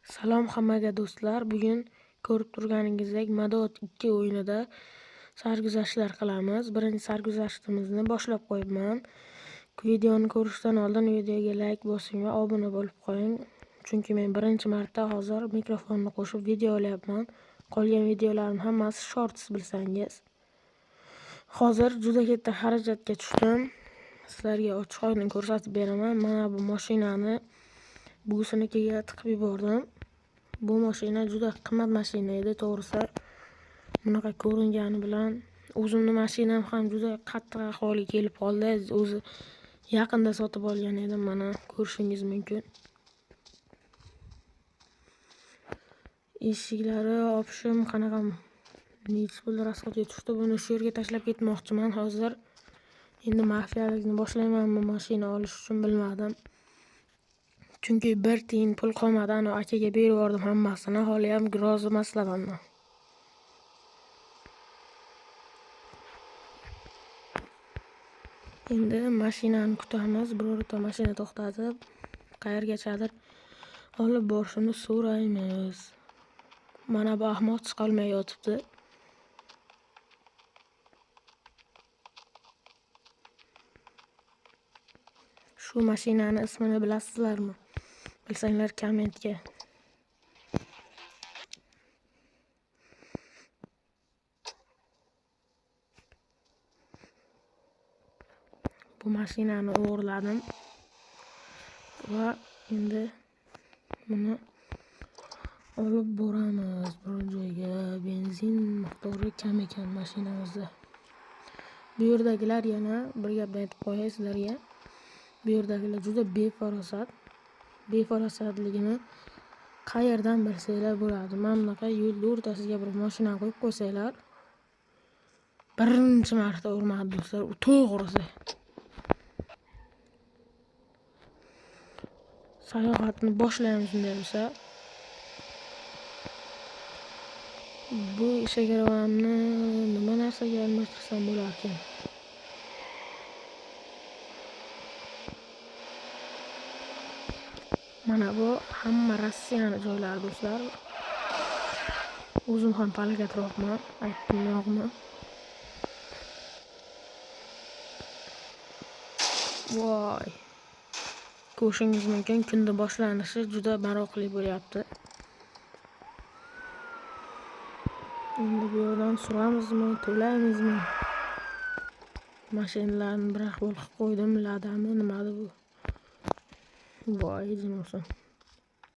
Salom hammaga do'stlar. Bugun ko'rib turganingizdek Madod 2 o'yinida sarguzashtlar qilamiz. Birinchi sarguzashtimizni boshlab qo'yibman. Videoni ko'rishdan oldin videoga like bosing va obuna bo'lib qo'ying. Chunki men birinchi marta hozir mikrofonni qo'shib video olyapman. Qolgan videolarim hammasi shorts bilsangiz. Hozir juda katta xarajatga tushdim. Sizlarga ochiq-oydin ko'rsatib beraman. Mana bu mashinani buvisinikiga tiqib yubordim. Bu mashina juda qimmat mashina edi, to'g'risi. Bunaqa ko'ringani bilan o'zimni mashinam ham juda qattiq ahvolga kelib qoldi. O'zi yaqinda sotib olgan edim, mana ko'rishingiz mumkin. Eshiklari opishim qanaqa nechi pul rasxodga tushdi. Buni shu yerga tashlab ketmoqchiman hozir. Endi mafiyalikni boshlaymanmi mashina olish uchun bilmadim. Chunki 1 tiyin pul qolmadi, ana akaga berib yubordim hammasini. Hali ham rozi emasman. Endi mashinani kutamiz. Birorta mashina to'xtatib, qayergachadir olib borishini so'raymiz. Mana bu ahmoq chiqolmay yotibdi. Shu mashinani ismini bilasizlarmi? Bilsanglar kommentga. Bu mashinani o'g'irladim va endi buni olib boramiz bir joyga. Benzin miqdori kam ekan mashinamizda. Bu yerdagilar yana bir gapni aytib qo'yay sizlarga. Bu yerdagilar juda befarosatligini qayerdan bilsanglar bo'ladi. Mana bunaqa yo'l o'rtasiga bir mashina qo'yib qo'ysanglar, birinchi marta urmadi do'stlar, u to'g'risi. Sayohatni boshlaymiz bunday bo'lsa. Bu ishagaravamni nima narsaga almashtirsam bo'lar ekan? Mana bu hamma Rossiyani joylari do'stlar. O'zim ham palakatroqman, aytdim yo'qmi? Voy. Ko'rishingiz mumkin, kunda boshlanishi juda maroqli bo'lyapti. Endi bu yerdan suramizmi, to'laymizmi? Mashinalarni bir ahvol qilib qo'ydim, ladami nimadi bu? Voy, jin olsin.